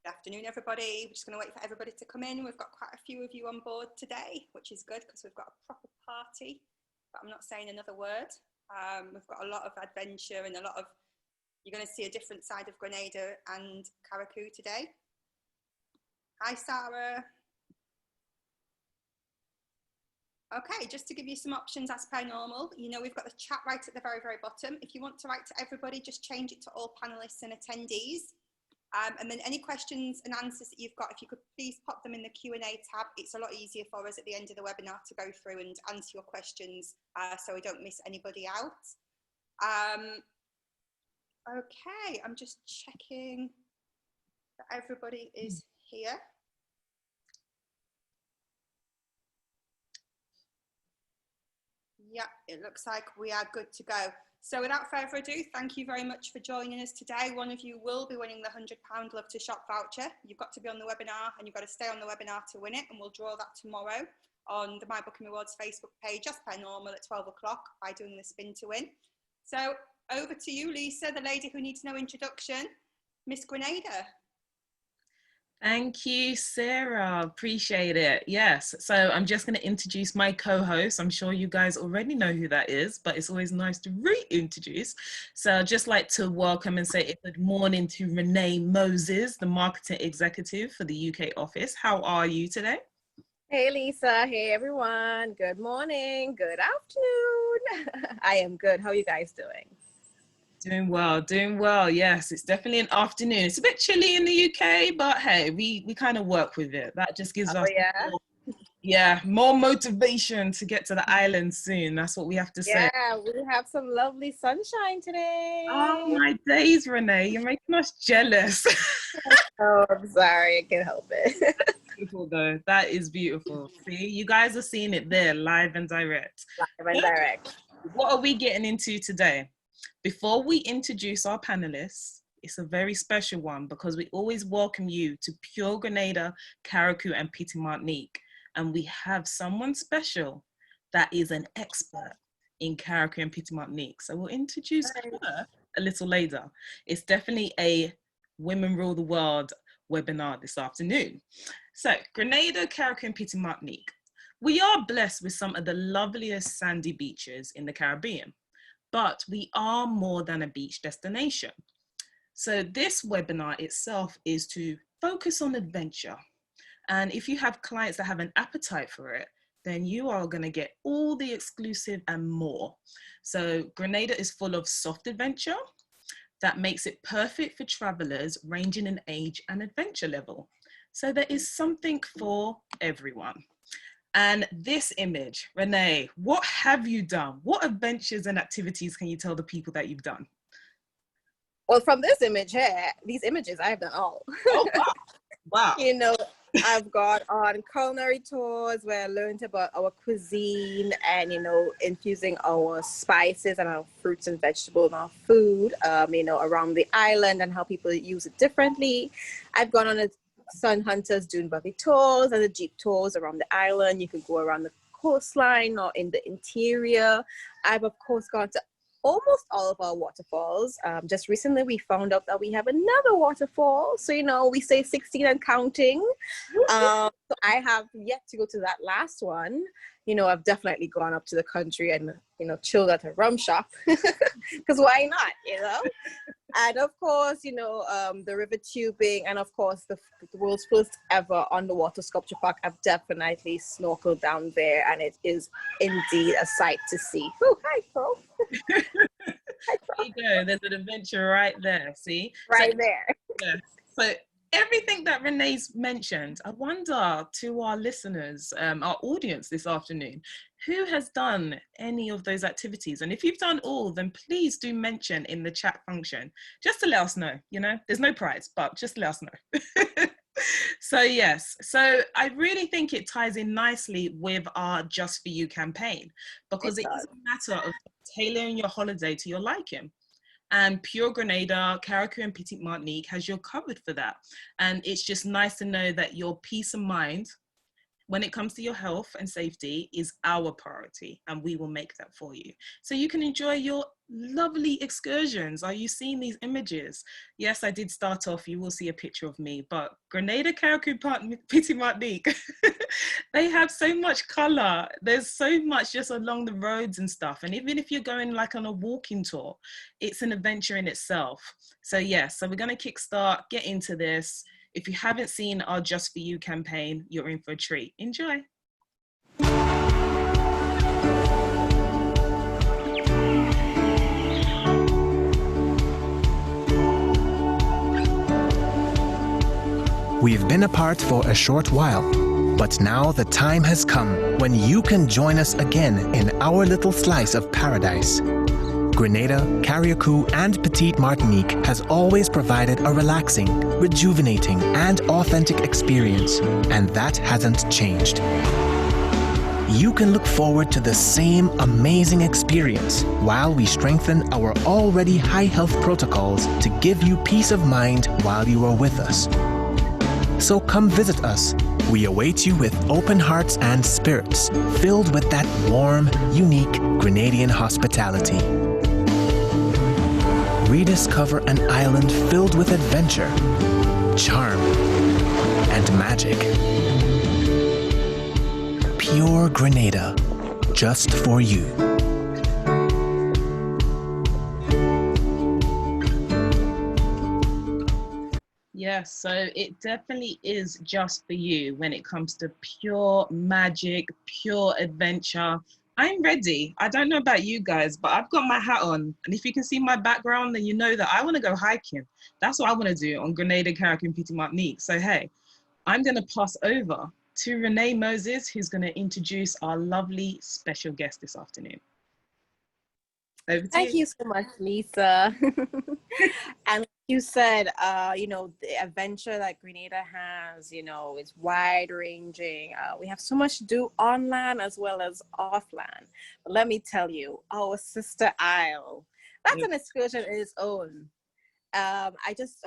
Good afternoon, everybody. We're just going to wait for everybody to come in. We've got quite a few of you on board today, which is good because we've got a proper party, but I'm not saying another word. We've got a lot of adventure and you're going to see a different side of Grenada and Caricom today. Hi, Sarah. Okay, just to give you some options as per normal, we've got the chat right at the very, very bottom. If you want to write to everybody, just change it to all panelists and attendees. And then any questions and answers that you've got, if you could please pop them in the Q&A tab. It's a lot easier for us at the end of the webinar to go through and answer your questions so we don't miss anybody out. Okay, I'm just checking that everybody is here. Yeah, it looks like we are good to go. So without further ado, thank you very much for joining us today. One of you will be winning the £100 Love to Shop voucher. You've got to be on the webinar and you've got to stay on the webinar to win it. And we'll draw that tomorrow on the My Booking Rewards Facebook page, just per normal at 12 o'clock by doing the spin to win. So over to you, Lisa, the lady who needs no introduction, Miss Grenada. Thank you, Sarah. Appreciate it. Yes. So I'm just going to introduce my co-host. I'm sure you guys already know who that is, but it's always nice to reintroduce. So I'd just like to welcome and say good morning to Renee Moses, the marketing executive for the UK office. How are you today? Hey, Lisa. Hey, everyone. Good morning. Good afternoon. I am good. How are you guys doing? Doing well, doing well. Yes, it's definitely an afternoon. It's a bit chilly in the UK, but hey, we kind of work with it. That just gives us more motivation to get to the island soon. That's what we have to say. Yeah, we have some lovely sunshine today. Oh my days, Renee, you're making us jealous. Oh, I'm sorry, I can't help it. Beautiful though. That is beautiful. See, you guys are seeing it there, live and direct. Live and direct. What are we getting into today? Before we introduce our panelists, it's a very special one because we always welcome you to Pure Grenada, Caricom and Petit Martinique. And we have someone special that is an expert in Caricom and Petit Martinique. So we'll introduce her a little later. It's definitely a Women Rule the World webinar this afternoon. So Grenada, Caricom and Petit Martinique. We are blessed with some of the loveliest sandy beaches in the Caribbean. But we are more than a beach destination. So this webinar itself is to focus on adventure. And if you have clients that have an appetite for it, then you are going to get all the exclusive and more. So Grenada is full of soft adventure that makes it perfect for travelers ranging in age and adventure level. So there is something for everyone. And this image, Renee, what have you done? What adventures and activities can you tell the people that you've done? Well, from this image here, these images, I have done all. Oh, wow. Wow. I've gone on culinary tours where I learned about our cuisine and, infusing our spices and our fruits and vegetables in our food, around the island and how people use it differently. I've gone on a Sun Hunters doing buggy tours and the jeep tours around the island. You can go around the coastline or in the interior. I've of course gone to almost all of our waterfalls. Just recently we found out that we have another waterfall, so we say 16 and counting. So I have yet to go to that last one. I've definitely gone up to the country and chilled at a rum shop because why not, And of course, the river tubing, and of course the world's first ever underwater sculpture park. I've definitely snorkeled down there, and it is indeed a sight to see. Oh, hi, Pro. Hi, Pro. There you go. There's an adventure right there. See, right there. Yeah. So everything that Renee's mentioned, I wonder to our listeners, our audience this afternoon, who has done any of those activities? And if you've done all, then please do mention in the chat function, just to let us know, there's no prize, but just let us know. So yes, so I really think it ties in nicely with our Just For You campaign, because it is a matter of tailoring your holiday to your liking. And Pure Grenada, Caricom and Petit Martinique has you covered for that. And it's just nice to know that your peace of mind when it comes to your health and safety is our priority, and we will make that for you. So you can enjoy your lovely excursions. Are you seeing these images? Yes, I did start off, you will see a picture of me, but Grenada, Caricom, Petit Martinique, they have so much color. There's so much just along the roads and stuff. And even if you're going like on a walking tour, it's an adventure in itself. So yes, so we're going to kickstart, get into this. If you haven't seen our Just For You campaign, you're in for a treat. Enjoy. We've been apart for a short while, but now the time has come when you can join us again in our little slice of paradise. Grenada, Caricom, and Petite Martinique has always provided a relaxing, rejuvenating, and authentic experience, and that hasn't changed. You can look forward to the same amazing experience while we strengthen our already high health protocols to give you peace of mind while you are with us. So come visit us. We await you with open hearts and spirits, filled with that warm, unique Grenadian hospitality. Rediscover an island filled with adventure, charm, and magic. Pure Grenada, just for you. Yes, so it definitely is just for you when it comes to pure magic, pure adventure. I'm ready. I don't know about you guys, but I've got my hat on. And if you can see my background, then you know that I want to go hiking. That's what I want to do on Grenada, Caricom, Petit Martinique. So, hey, I'm going to pass over to Renee Moses, who's going to introduce our lovely special guest this afternoon. Over to Thank you so much, Lisa. And like you said, the adventure that Grenada has, is wide ranging. We have so much to do on land as well as off land. But let me tell you, our sister Isle, that's an excursion in its own. I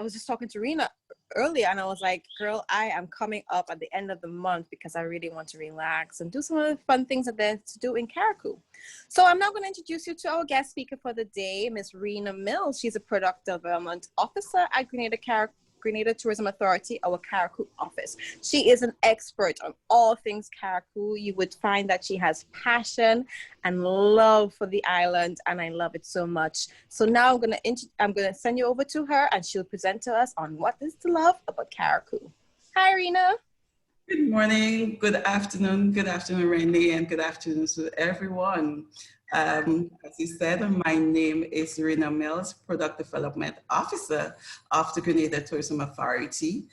was just talking to Rena earlier, and I was like, girl, I am coming up at the end of the month because I really want to relax and do some of the fun things that there's to do in Caricom. So I'm now going to introduce you to our guest speaker for the day, Miss Rena Mills. She's a product development officer at Grenada Tourism Authority, our Caricom office. She is an expert on all things Caricom. You would find that she has passion and love for the island, and I love it so much. So now I'm gonna send you over to her, and she'll present to us on what is to love about Caricom. Hi, Rena. Good morning, good afternoon, Renee, and good afternoon to everyone. As you said, my name is Rena Mills, Product Development Officer of the Grenada Tourism Authority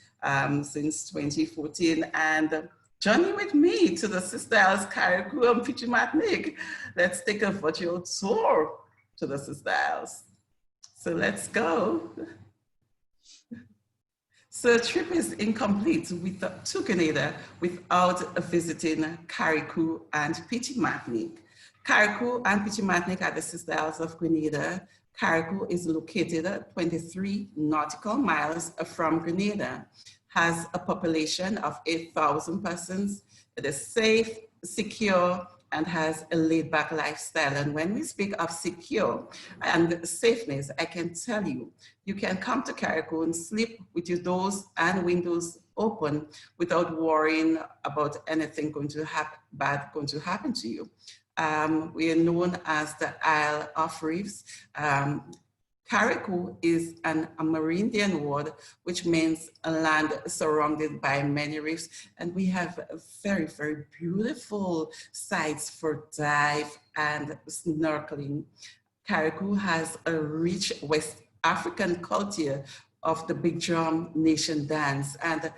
since 2014. And journey with me to the Sister Isles, Caricom and Petit Martinique. Let's take a virtual tour to the Sister Isles. So let's go. So the trip is incomplete to Grenada without visiting Caricom and Petit Martinique. Caricom and Petit Martinique are the Sister Isles of Grenada. Caricom is located 23 nautical miles from Grenada, has a population of 8,000 persons. It is safe, secure, and has a laid-back lifestyle. And when we speak of secure and safeness, I can tell you, you can come to Caricom and sleep with your doors and windows open without worrying about anything bad going to happen to you. We are known as the Isle of Rives. Caricom is a Maroon word, which means a land surrounded by many reefs. And we have very, very beautiful sites for dive and snorkeling. Caricom has a rich West African culture of the big drum nation dance. And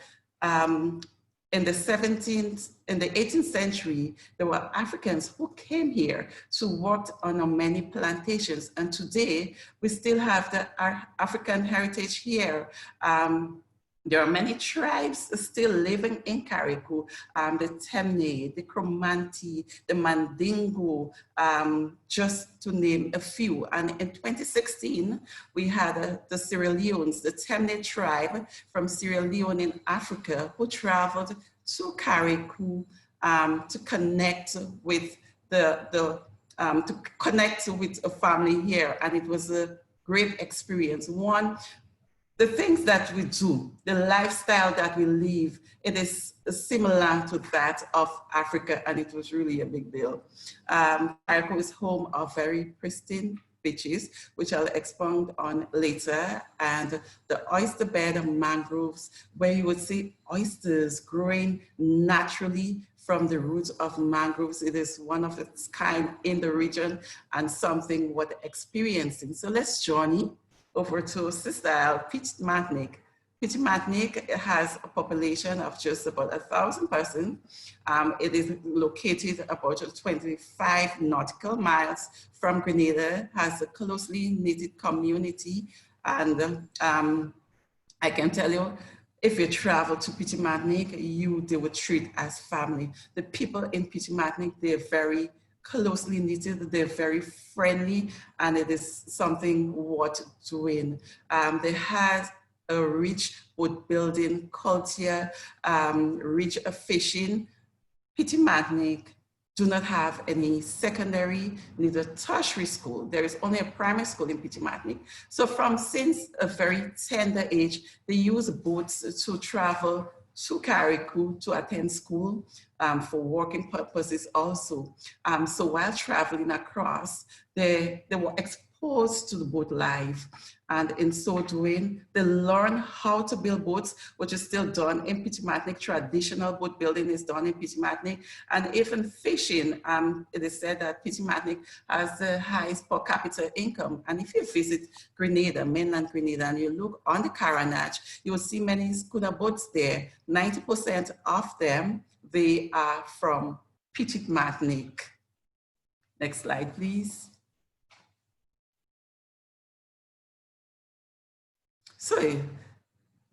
in the 18th century, there were Africans who came here to work on many plantations. And today, we still have the African heritage here. There are many tribes still living in Caricom, the Temne, the Cromanti, the Mandingo, just to name a few. And in 2016, we had the Sierra Leones, the Temne tribe from Sierra Leone in Africa, who traveled to Caricom to connect with to connect with a family here, and it was a great experience. One, the things that we do, the lifestyle that we live, it is similar to that of Africa, and it was really a big deal. Caricom is home of very pristine beaches, which I'll expound on later, and the oyster bed and mangroves, where you would see oysters growing naturally from the roots of mangroves. It is one of its kind in the region and something worth experiencing. So let's journey over to Sister Isle, Petit Martinique. Petit Martinique has a population of just about 1,000 persons. It is located about 25 nautical miles from Grenada, has a closely knitted community. And I can tell you, if you travel to Petit Martinique, they will treat as family. The people in Petit Martinique, they're very closely knitted, they're very friendly, and it is something worth doing. They have a rich boat building culture, rich fishing. Petit Martinique do not have any secondary, neither tertiary school. There is only a primary school in Petit Martinique. So since a very tender age, they use boats to travel to Caricom to attend school for working purposes also. So while traveling across, they were exposed to the boat life. And in so doing, they learn how to build boats, which is still done in Petit Martinique. Traditional boat building is done in Petit Martinique. And even fishing, it is said that Petit Martinique has the highest per capita income. And if you visit Grenada, mainland Grenada, and you look on the Caranach, you will see many schooner boats there. 90% of them, they are from Petit Martinique. Next slide, please. So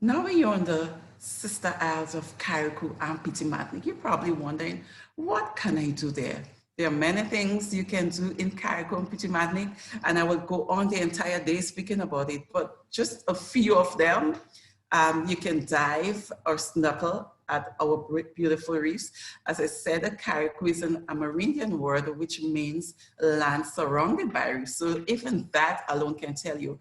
now when you're on the sister isles of Caricom and Petit Martinique, you're probably wondering, what can I do there? There are many things you can do in Caricom and Petit Martinique, and I will go on the entire day speaking about it, but just a few of them. You can dive or snorkel at our beautiful reefs. As I said, Caricom is an Amerindian word, which means land surrounded by reefs. So even that alone can tell you,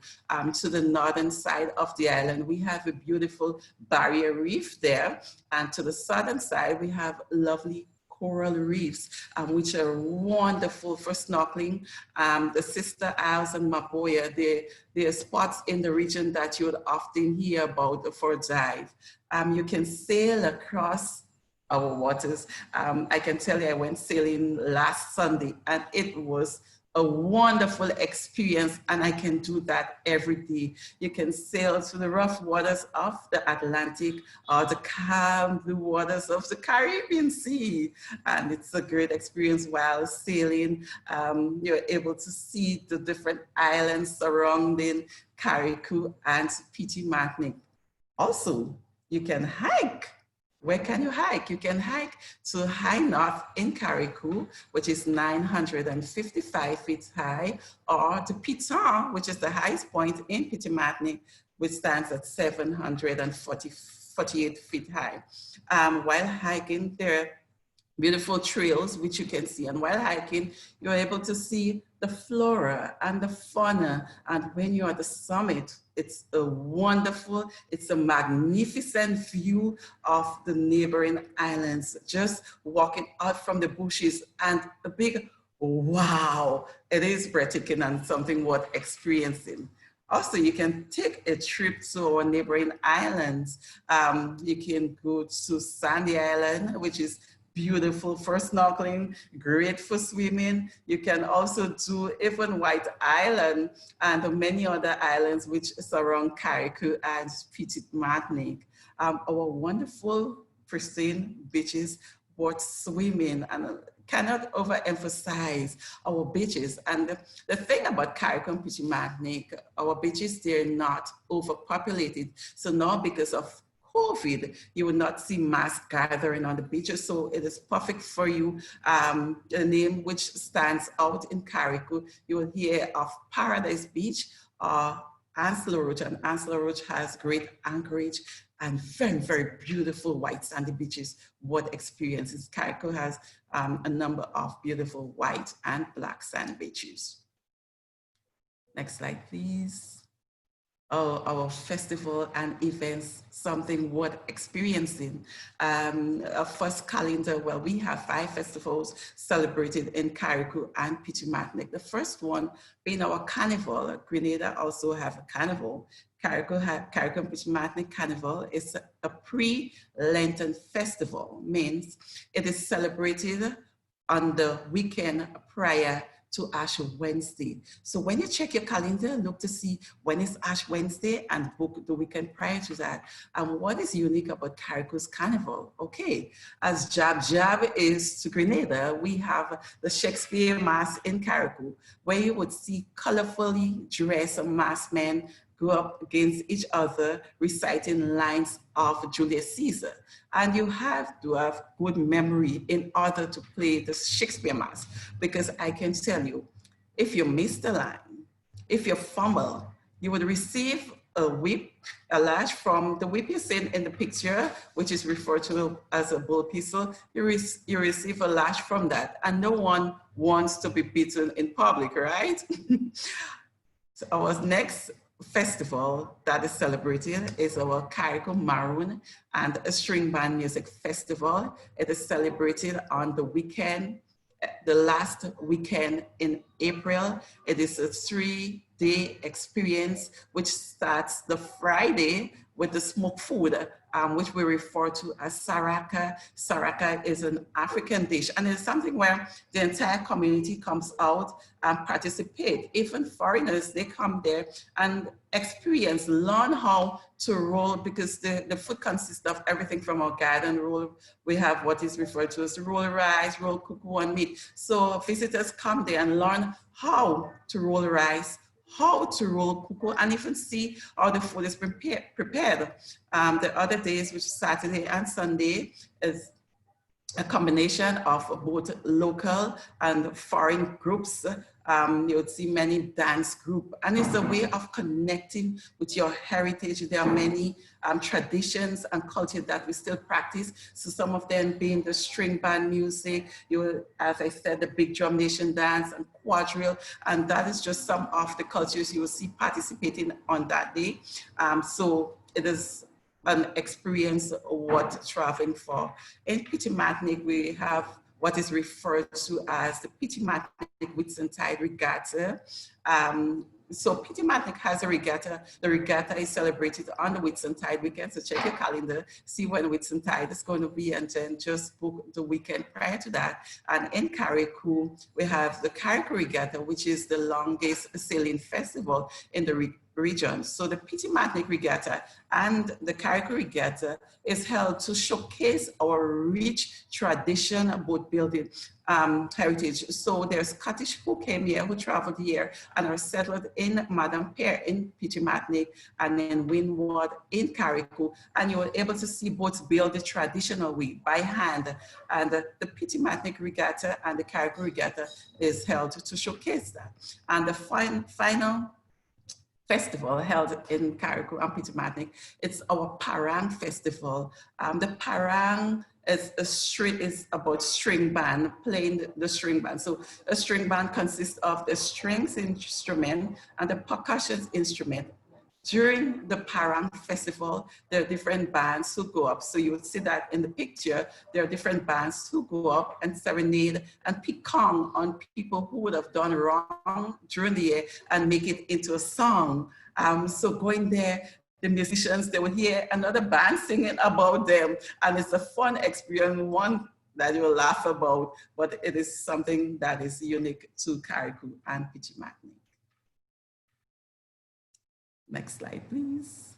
to the northern side of the island, we have a beautiful barrier reef there. And to the southern side, we have lovely coral reefs, which are wonderful for snorkeling. The sister isles and Maboya, they are spots in the region that you would often hear about for a dive. You can sail across our waters. I can tell you, I went sailing last Sunday, and it was a wonderful experience, and I can do that every day. You can sail through the rough waters of the Atlantic or the calm blue waters of the Caribbean Sea, and it's a great experience while sailing. You're able to see the different islands surrounding Caricom and Petit Martinique. Also, you can hike. Where can you hike? You can hike to High North in Caricom, which is 955 feet high, or to Piton, which is the highest point in Petit Martinique, which stands at 748 feet high. While hiking, there are beautiful trails which you can see, and while hiking, you're able to see the flora and the fauna, and when you're at the summit, it's a magnificent view of the neighboring islands, just walking out from the bushes, and a big wow, it is breathtaking and something worth experiencing. Also, you can take a trip to our neighboring islands. You can go to Sandy Island, which is beautiful for snorkeling, great for swimming. You can also do even White Island and many other islands which surround Caricom and Petit Martinique. Our wonderful, pristine beaches worth swimming, and cannot overemphasize our beaches. And the thing about Caricom, Petit Martinique, our beaches, they're not overpopulated. So now, because of COVID, you will not see mass gathering on the beaches, so it is perfect for you. A name which stands out in Caricom, you will hear of Paradise Beach or Ansel Roach, and Ansel Roach has great anchorage and very, very beautiful white sandy beaches. What experiences? Caricom has a number of beautiful white and black sand beaches. Next slide, please. Oh, our festival and events, something worth experiencing. Our first calendar, well, we have 5 festivals celebrated in Caricom and Petit Martinique. The first one being our carnival. Grenada also have a carnival. Caricom Petit Martinique Carnival is a pre-Lenten festival, means it is celebrated on the weekend prior to Ash Wednesday. So when you check your calendar, look to see when is Ash Wednesday and book the weekend prior to that. And what is unique about Caricom's Carnival? Okay, as Jab is to Grenada, we have the Shakespeare Mass in Caricom, where you would see colorfully dressed masked men go up against each other, reciting lines of Julius Caesar. And you have to have good memory in order to play the Shakespeare Mass, because I can tell you, if you miss the line, if you fumble, you would receive a whip, a lash from the whip you see in the picture, which is referred to as a bull pistol. You receive a lash from that, and no one wants to be beaten in public, right? So our next festival that is celebrated is our Caricom Maroon and a string band music festival. It is celebrated on the weekend, the last weekend in April. It is a 3-day experience which starts the Friday with the smoked food, which we refer to as saraka. Saraka is an African dish, and it's something where the entire community comes out and participate. Even foreigners, they come there and experience, learn how to roll, because the food consists of everything from our garden roll. We have what is referred to as roll rice, roll cuckoo, and meat. So visitors come there and learn how to roll rice, how to roll cuckoo, and even see how the food is prepared. The other days, which is Saturday and Sunday, is a combination of both local and foreign groups. You would see many dance groups, and it's a way of connecting with your heritage. There are many traditions and culture that we still practice. So some of them being the string band music, as I said, the big drum nation dance and quadrille, and that is just some of the cultures you will see participating on that day. So it is an experience worth traveling for. In Petit Martinique, we have what is referred to as the Petit Martinique Whitsuntide Regatta. So Petit Martinique has a regatta. The regatta is celebrated on the Whitsuntide weekend. So check your calendar, see when Whitsuntide is going to be, and then just book the weekend prior to that. And in Caricom, we have the Caricom Regatta, which is the longest sailing festival in the region. So the Petit Martinique Regatta and the Caricom Regatta is held to showcase our rich tradition of boat building heritage. So there's Scottish who came here, who traveled here and are settled in Madame Pierre in Petit Martinique and in Windward in Caricom. And you were able to see boats build the traditional way by hand. And the Petit Martinique Regatta and the Caricom Regatta is held to showcase that. And the final festival held in Caricom and Petit Martinique, it's our Parang Festival. The Parang is about string band, playing the string band. So a string band consists of the strings instrument and the percussion instrument. During the Parang Festival, there are different bands who go up. So you will see that in the picture, there are different bands who go up and serenade and pick-on on people who would have done wrong during the year and make it into a song. So going there, the musicians, they will hear another band singing about them. And it's a fun experience, one that you will laugh about, but it is something that is unique to Caricom and Petit Martinique. Next slide, please.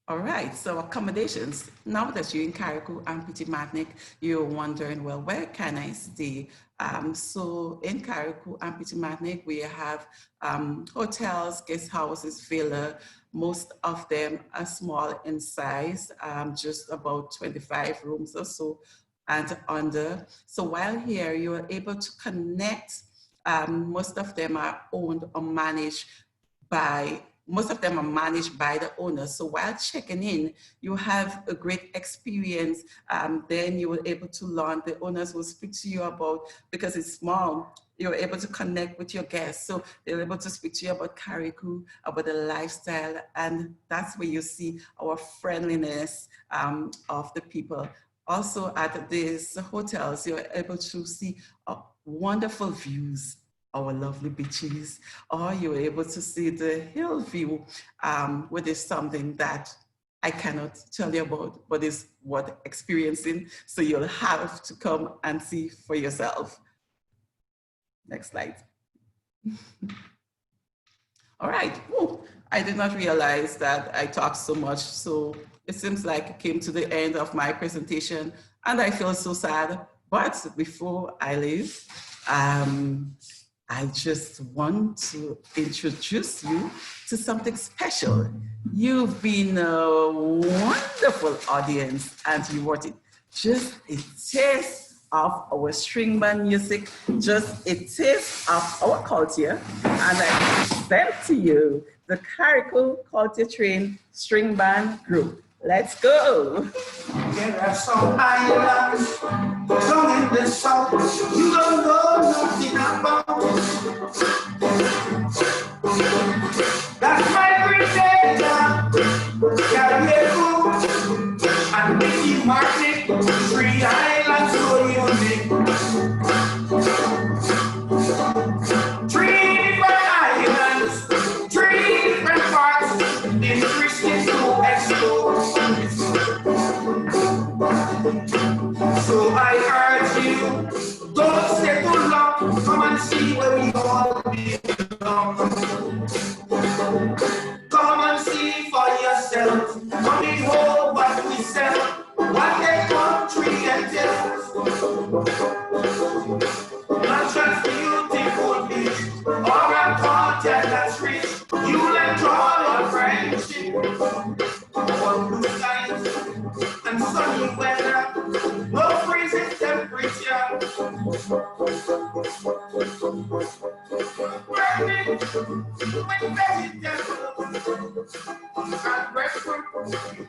All right, so accommodations. Now that you're in Caricom and Petit Martinique, you're wondering, well, where can I stay? So in Caricom and Petit Martinique, we have hotels, guest houses, villa. Most of them are small in size, just about 25 rooms or so and under. So while here, you are able to connect. Most of them are owned or managed by most of them are managed by the owners. So while checking in, you have a great experience. Then you were able to learn. The owners will speak to you about, because it's small, you're able to connect with your guests. So they're able to speak to you about Caricom, about the lifestyle. And that's where you see our friendliness of the people. Also at these hotels, you're able to see wonderful views, our lovely beaches, or you're able to see the hill view, which is something that I cannot tell you about, but is worth experiencing. So you'll have to come and see for yourself. Next slide. All right. Ooh, I did not realize that I talked so much. So it seems like it came to the end of my presentation and I feel so sad. But before I leave, I just want to introduce you to something special. You've been a wonderful audience and you want it. Just a taste of our string band music, just a taste of our culture. And I present to you the Caricom Culture Train String Band Group. Let's go. There are some islands down in the south you don't know nothing about. That's my Grenada, Caricom, and Petit Martin, 3 islands so unique. 3 different islands, 3 different parts, interesting to explore. So I urge you, don't stay too long, come and see where we all belong. Come and see for yourself, come behold what we sell, what the country entails. Not just beautiful beach, or a content that's rich, you'll enjoy our friendship. Our blue skies and sunny weather, no freezing temperature. Burning with vegetables and breadfruit,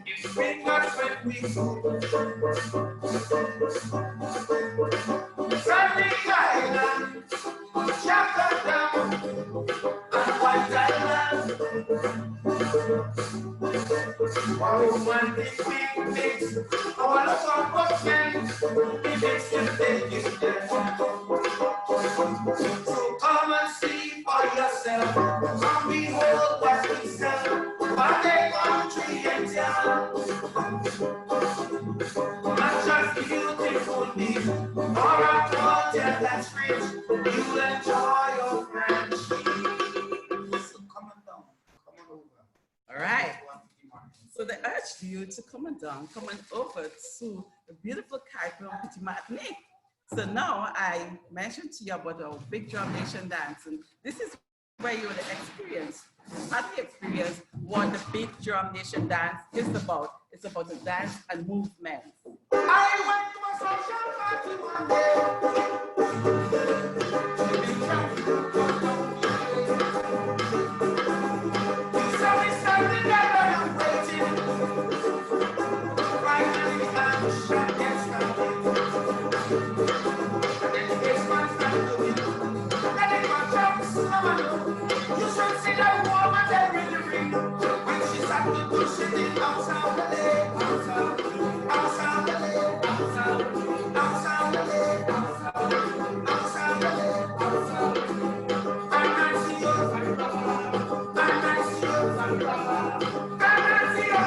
it's fingers when we go. Sunny Island, Shakespeare and White Island. Our romantic picnics, all of our bookings, we mix them, take it there. So come and see for yourself, come behold what we sell, what the country entails. Not just beautiful beach, or a culture that's rich, you'll enjoy your friendship. So come on down, come on over. All right. So they urged you to come on down, come on over to the beautiful Caricom Petit Martinique. So now I mentioned to you about our big drum nation dance, and this is where you would experience, part of the experience, what the big drum nation dance is about. It's about the dance and movement. I went to a social party so we stand together and waiting. Finally, the shot gets started. And then the bass man starts doing. Then it got jumps, you should see that woman there in the ring. When she started pushing it outside the lake, outside the lake, outside the lake, outside the lake, outside the lake, outside the lake. And I see you, and I see you, and I see you, and I see you.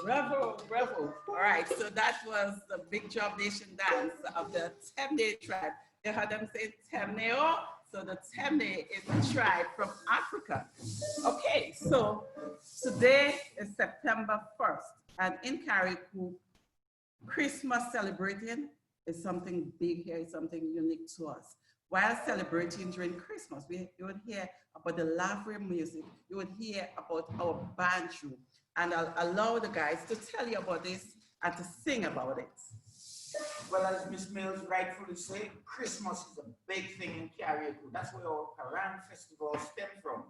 Bravo, bravo. All right, so that was the Big Drum Nation dance of the 10-day tribe. You heard them say Temneo. So the Temne is a tribe from Africa. Okay, so today is September 1st, and in Caricom, Christmas celebrating is something big here, it's something unique to us. While celebrating during Christmas, you would hear about the Lavray music, you would hear about our banjo, and I'll allow the guys to tell you about this and to sing about it. Well, as Miss Mills rightfully said, Christmas is a big thing in Caricom. That's where our Paran festival stems from.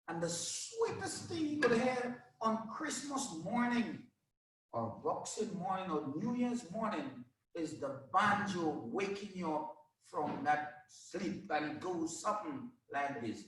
And the sweetest thing you could hear on Christmas morning, or Boxing morning, or New Year's morning, is the banjo waking you up from that sleep, and it goes something like this.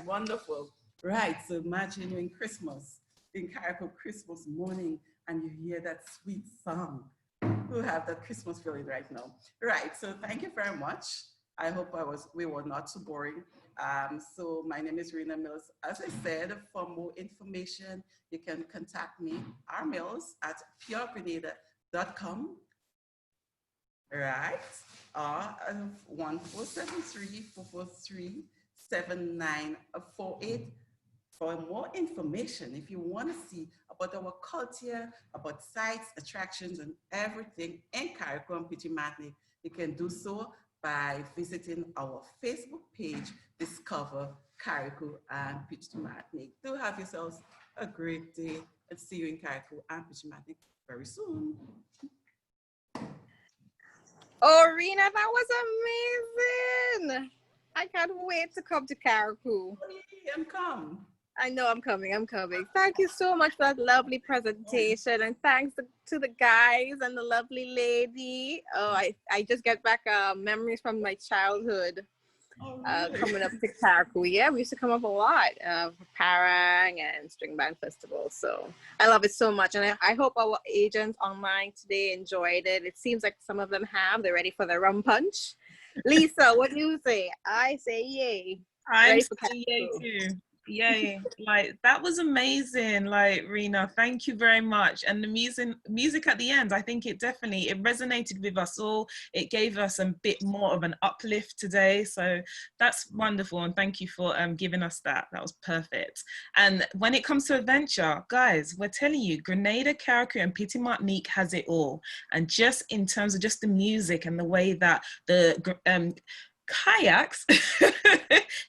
Wonderful. Right, so imagine you're in Christmas, in Caricom Christmas morning, and you hear that sweet song. Who have that Christmas feeling right now? Right, so thank you very much. I hope we were not too boring. So my name is Rena Mills. As I said, for more information, you can contact me, our Mills, at puregrenada.com. Right, or 1473-443-7948 for more information. If you want to see about our culture, about sites, attractions, and everything in Caricom, Petit Martinique, you can do so by visiting our Facebook page, Discover Caricom and Petit Martinique. Do have yourselves a great day, and see you in Caricom and Petit Martinique very soon. Oh, Rena, that was amazing. I can't wait to come to Caricom. And come. I know I'm coming. Thank you so much for that lovely presentation. And thanks to the guys and the lovely lady. Oh, I just get back memories from my childhood. Really? Coming up to Caricom. Yeah, we used to come up a lot for Parang and String Band Festival. So I love it so much. And I hope our agents online today enjoyed it. It seems like some of them have. They're ready for the rum punch. Lisa, what do you say? I say yay. I'm saying yay too. Yay. Like, that was amazing. Like, Rena, thank you very much. And the music at the end, I think it resonated with us all. It gave us a bit more of an uplift today. So that's wonderful. And thank you for giving us that. That was perfect. And when it comes to adventure, guys, we're telling you, Grenada, Caricom, and Petit Martinique has it all. And just in terms of just the music and the way that the kayaks,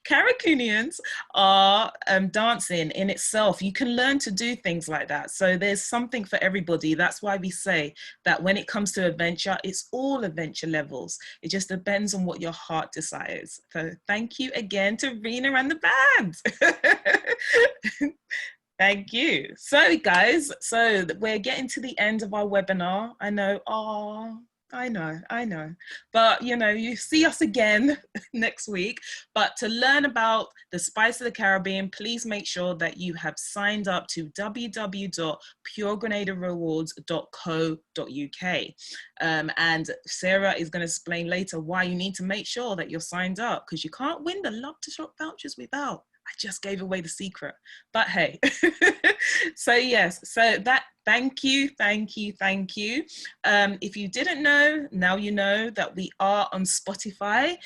Caricunians are dancing in itself. You can learn to do things like that. So there's something for everybody. That's why we say that when it comes to adventure, it's all adventure levels. It just depends on what your heart desires. So thank you again to Rena and the band. Thank you. So guys, so we're getting to the end of our webinar. I know, I know. But, you know, you see us again next week. But to learn about the Spice of the Caribbean, please make sure that you have signed up to www.puregrenadarewards.co.uk. And Sarah is going to explain later why you need to make sure that you're signed up, because you can't win the Love to Shop vouchers without. I just gave away the secret, but hey. So yes, so that, thank you. If you didn't know, now you know that we are on Spotify,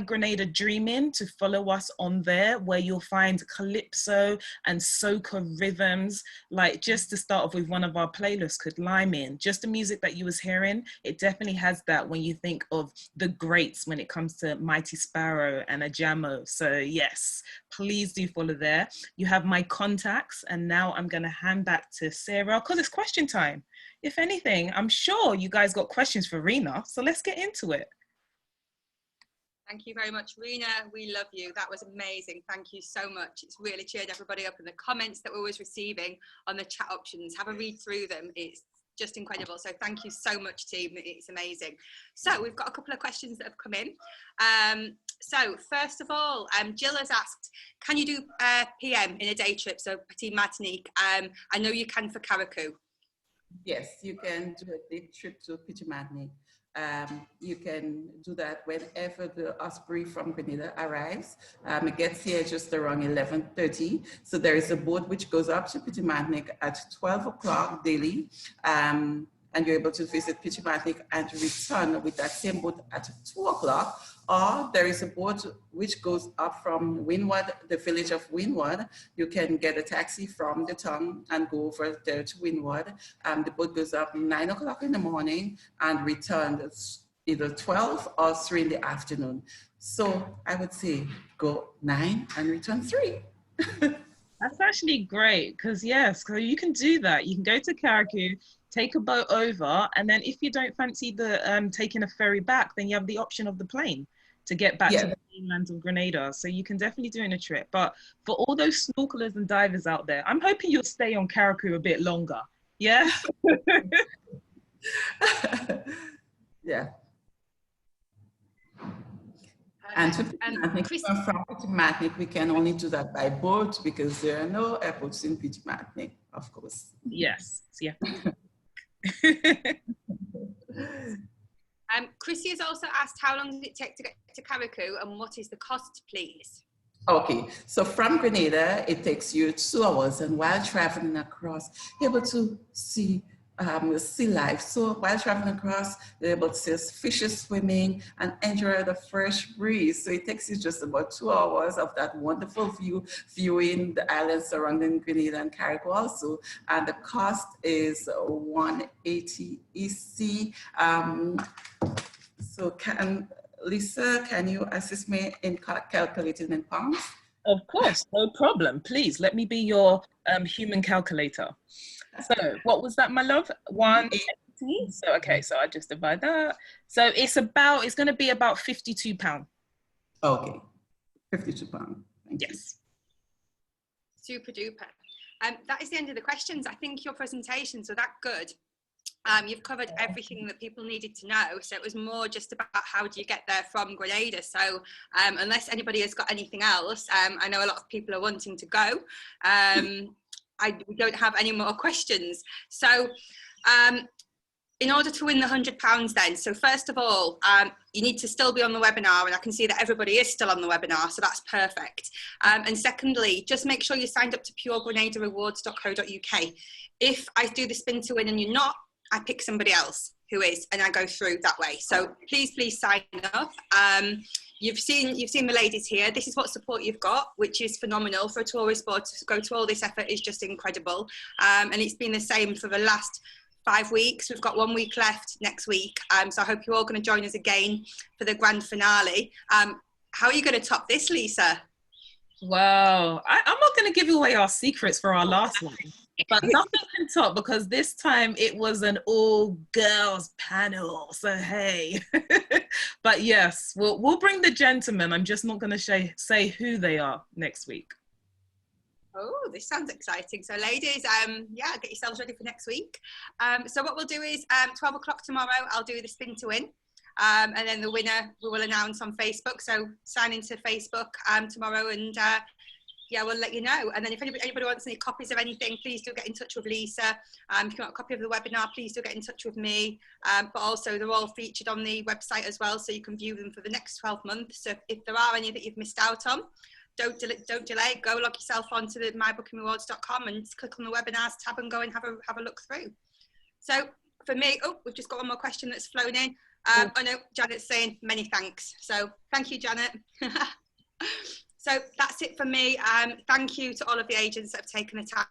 #Grenada Dreaming, to follow us on there, where you'll find calypso and soca rhythms. Like, just to start off with, one of our playlists could Lime In, just the music that you was hearing, it definitely has that when you think of the greats when it comes to Mighty Sparrow and Ajamo. So yes, please do follow there. You have my contacts, and now I'm going to hand back to Sarah, because it's question time. If anything, I'm sure you guys got questions for Rena, so let's get into it. Thank you very much, Rena. We love you. That was amazing. Thank you so much. It's really cheered everybody up, and the comments that we're always receiving on the chat options, have a read through them. It's just incredible. So thank you so much, team. It's amazing. So we've got a couple of questions that have come in. So first of all, Jill has asked, can you do PM in a day trip, so Petite Martinique? I know you can for Caricom. Yes, you can do a day trip to Petite Martinique. You can do that whenever the Osprey from Grenada arrives. It gets here just around 11:30. So there is a boat which goes up to Petite Martinique at 12 o'clock daily. And you're able to visit Petite Martinique and return with that same boat at 2 o'clock. Or there is a boat which goes up from Windward, the village of Windward. You can get a taxi from the town and go over there to Windward. The boat goes up 9 o'clock in the morning and returns either 12 or 3 in the afternoon. So I would say go 9 and return 3. That's actually great, because yes, so you can do that. You can go to Caricom, take a boat over, and then if you don't fancy the taking a ferry back, then you have the option of the plane to get back to the mainland of Grenada. So you can definitely do in a trip. But for all those snorkelers and divers out there, I'm hoping you'll stay on Caricom a bit longer. Yeah. Yeah. And from Petite Martinique, we can only do that by boat, because there are no airports in Petite Martinique, of course. Yes. Yeah. Chrissy has also asked, how long does it take to get to Caricom, and what is the cost, please? Okay, so from Grenada, it takes you 2 hours, and while traveling across, you're able to see sea life. So while traveling across, you're able to see fishes swimming and enjoy the fresh breeze. So it takes you just about 2 hours of that wonderful view, viewing the islands surrounding Grenada and Caricom also. And the cost is $180 EC. So Lisa, can you assist me in calculating in pounds? Of course, no problem. Please let me be your human calculator. So what was that, my love? 180. So okay, so I just divide that. So it's going to be about £52. Okay, £52. Yes. Super duper. That is the end of the questions. I think your presentation, so that's good. You've covered everything that people needed to know. So it was more just about how do you get there from Grenada. So unless anybody has got anything else, I know a lot of people are wanting to go. We don't have any more questions. So in order to win the £100 then, so first of all, you need to still be on the webinar, and I can see that everybody is still on the webinar, so that's perfect. And secondly, just make sure you're signed up to puregrenadarewards.co.uk. If I do the spin to win and you're not, I pick somebody else who is, and I go through that way. So please sign up. You've seen the ladies here. This is what support you've got, which is phenomenal for a tourist board to go to all this effort is just incredible. And it's been the same for the last 5 weeks. We've got 1 week left next week. So I hope you're all going to join us again for the grand finale. How are you going to top this, Lisa? Wow, I'm not going to give away our secrets for our last one. But nothing can top, because this time it was an all girls panel. So hey, but yes, we'll bring the gentlemen. I'm just not going to say who they are next week. Oh, this sounds exciting. So ladies, yeah, get yourselves ready for next week. So what we'll do is 12 o'clock tomorrow, I'll do the spin to win. And then the winner we will announce on Facebook. So sign into Facebook tomorrow and yeah, we'll let you know. And then if anybody wants any copies of anything, please do get in touch with Lisa. If you want a copy of the webinar, please do get in touch with me. But also they're all featured on the website as well, so you can view them for the next 12 months. So if there are any that you've missed out on, don't delay, go log yourself onto the mybookingrewards.com and click on the webinars tab and go and have a look through. So for me, oh, we've just got one more question that's flown in. I know Janet's saying many thanks. So thank you, Janet. So that's it for me. Thank you to all of the agents that have taken the time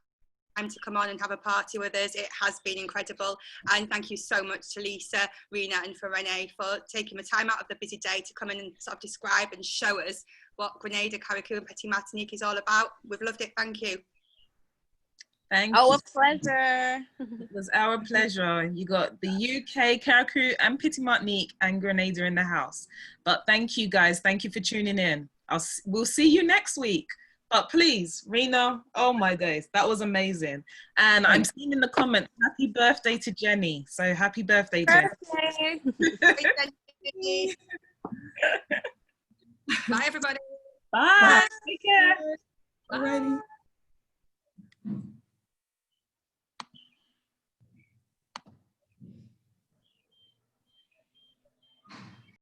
to come on and have a party with us. It has been incredible. And thank you so much to Lisa, Rena and for Renee for taking the time out of the busy day to come in and sort of describe and show us what Grenada, Caricom and Petit Martinique is all about. We've loved it. Thank you. Thank you. Our pleasure. It was our pleasure. You got the UK, Caricom and Petit Martinique and Grenada in the house. But thank you guys. Thank you for tuning in. We'll see you next week. But please, Rena, oh my days, that was amazing. And I'm seeing in the comments, happy birthday to Jenny. So happy birthday, Jenny. Bye, everybody. Bye. Take care. Alrighty.